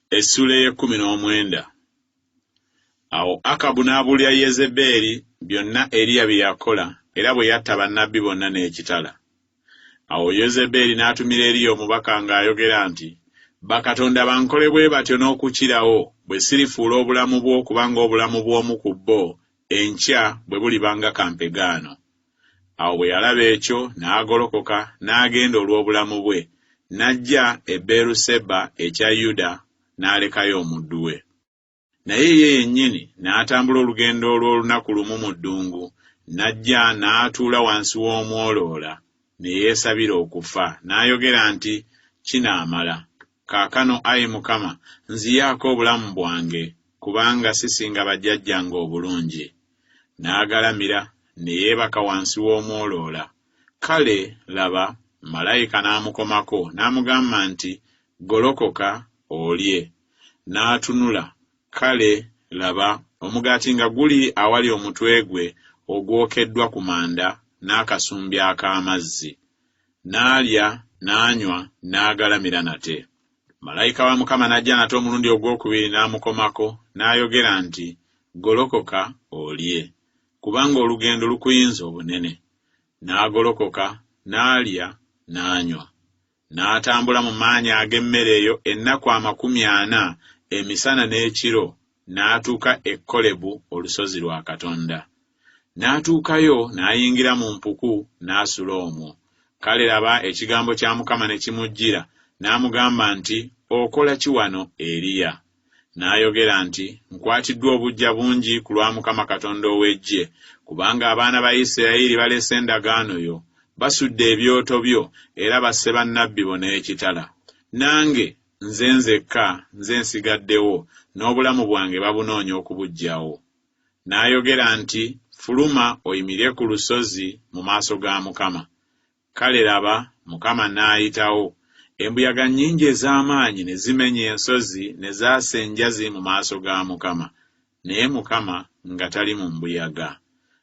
Essula ey'e19. Awo Akabu n'abuulira Yezeberi byonna Eriya bye yakola era bwe yatta bannabbi bonna n'ekitala. Awo Yezeberi n'atumira Eriya omubaka ng'ayogera nti, bakatonda bankole bwe batyo n'okukirawo bwe sirifuula obulamu bwo kubanga obulamu bw'omu ku bo enkya bwe bulibanga kampegaano. Awo bwe yalaba ekyo n'agolokoka n'agenda olw'obulamu bwe, n'ajja e Beeruseba ekya Yuda n'alekayo omuddu we. Naye ye yennyini n'atambula olugendo olw'olunaku lumu mu ddungu, n'ajja n'atuula wansi w'omwoloola ne yeesabira okufa, n'ayogera nti, kinaamala. Kaakano Ayi Mukama, nziyaako obulamu bwange, kubanga sisinga bajjajjange obulungi. N'agalamira ne yeebaka wansi w'omwoloola. Kale laba, malayika n'amukomako n'amugamba nti, golokoka olye. N'atunula, kale laba, omugaati nga guli awali omutwe gwe ogwokeddwa ku manda n'akasumbi ak'amazzi. N'alya n'anywa n'agalamira nate. Malayika wa Mukama n'ajja nate omulundi ogwokubiri n'amukomako n'ayogera nti, golokoka olye, kubanga olugendo lukuyinza obunene. N'agolokoka n'alya n'anywa. N'atambula mu maanyi ag'emmere eyo ennaku 40 emisana n'ekiro, n'atuuka e Kolebu olusozi lwa Katonda. N'atuukayo n'ayingira mu mpuku n'asula omwo. Kale laba, ekigambo kya Mukama ne kimujjira n'amugamba nti, okola ki wano, Eriya? N'ayogera nti, nkwatiddwa obuggya bungi ku lwa Mukama Katonda ow'eggye, kubanga abaana ba Isirayiri balese endagaano yo, basudde ebyoto byo era basse bannabbi bo n'ekitala. Nange nze nzekka nze nsigaddewo, n'obulamu bwange babunoonya okubuggyawo. N'ayogera nti, fuluma oyimirire ku lusozi mu maaso ga Mukama. Kale laba, Mukama n'ayitawo. Embuyaga nnyingi ez'amaanyi ne zimenya ensozi ne zaasa enjazi mu maaso ga Mukama, naye Mukama nga tali mu mbuyaga.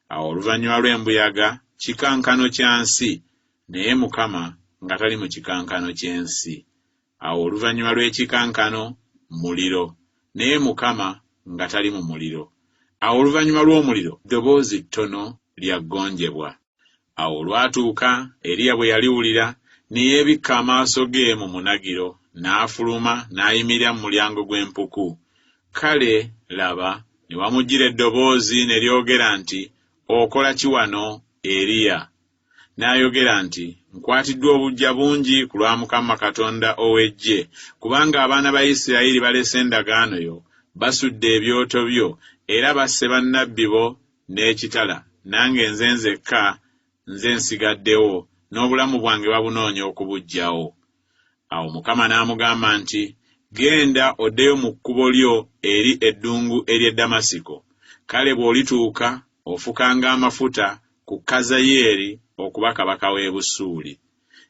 Awo oluvannyuma lw'embuyaga, kikankano kya nsi, naye Mukama nga tali mu kikankano ky'ensi. Awo oluvannyuma lw'ekikankano, muliro, naye Mukama nga tali mu muliro. Awo oluvannyuma lw'omuliro, ddoboozi ttono lya ggonjebwa. Awo olwatuuka, Eriya bwe yaliwulira, ne yeebikka amaaso ge mu munagiro, n'afuluma n'ayimirira mu mulyango gw'empuku. Kale laba, ne wamujjira eddoboozi ne lyogera nti, okola ki wano, Eriya? N'ayogera nti, nkwatiddwa obuggya bungi ku lwa Mukama Katonda ow'eggye, kubanga abaana ba Isirayiri balese endagaano yo, basudde ebyoto byo era basse bannabbi bo n'ekitala. Nange nze nzekka nze nsigaddewo, n'obulamu bwange babunoonya okubuggyawo. Awo Mukama n'amugamba nti, genda oddeyo mu kkubo lyo eri eddungu ery'e Damasiko. Kale bw'olituuka ofukanga amafuta ku Kazayeeri okuba kabaka w'e Busuuli,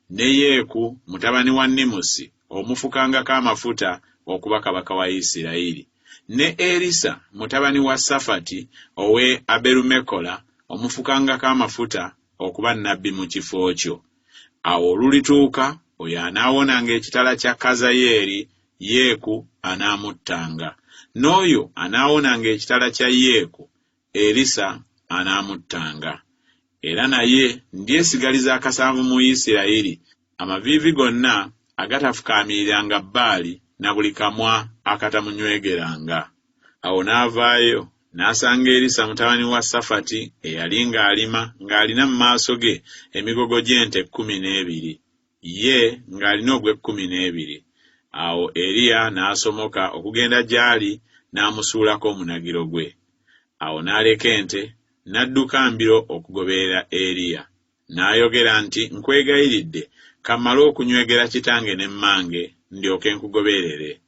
ne Yeeku mutabani wa Nimusi omufukangako amafuta okuba kabaka wa Isirayiri, ne Erisa mutabani wa Safati ow'e Aberumekola omufukangako amafuta okuba nnabbi mu kifo kyo. Awo olulituuka, oyo anaawonanga ekitala kya Kazayeeri, Yeeku anaamuttanga, n'oyo anaawonanga ekitala kya Yeeku, Erisa anaamuttanga. Era naye ndyesigaliza akasanvu mu Isirayiri, amaviivi gonna agatafukaamiriranga Baali na buli kamwa akatamunywegeranga. Awo n'avaayo n'asanga Erisa mutabani wa Safati eyali ng'alima ng'alina mu maaso ge emigogo gy'ente 12, ye ng'alina ogw'e12. Awo Eriya n'asomoka okugenda gy'ali n'amusuulako omunagiro gwe. Awo n'aleka ente n'adduka mbiro okugoberera Eriya. N'ayogera nti, nkwegayiridde, kammale okunywegera kitange ne mmange ndyoke nkugoberere.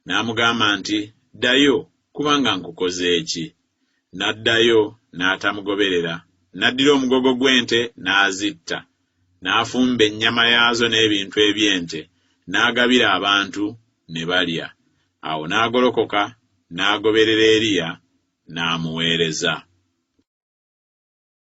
N'amugamba nti, ddayo, kubanga nkukoze eki? N'addayo n'atamugoberera. N'addira omugogo gw'ente n'azitta, n'afumba ennyama yaazo n'ebintu eby'ente, n'agabira abantu ne balya. Awo n'agolokoka n'agoberera Eriya n'amuweereza.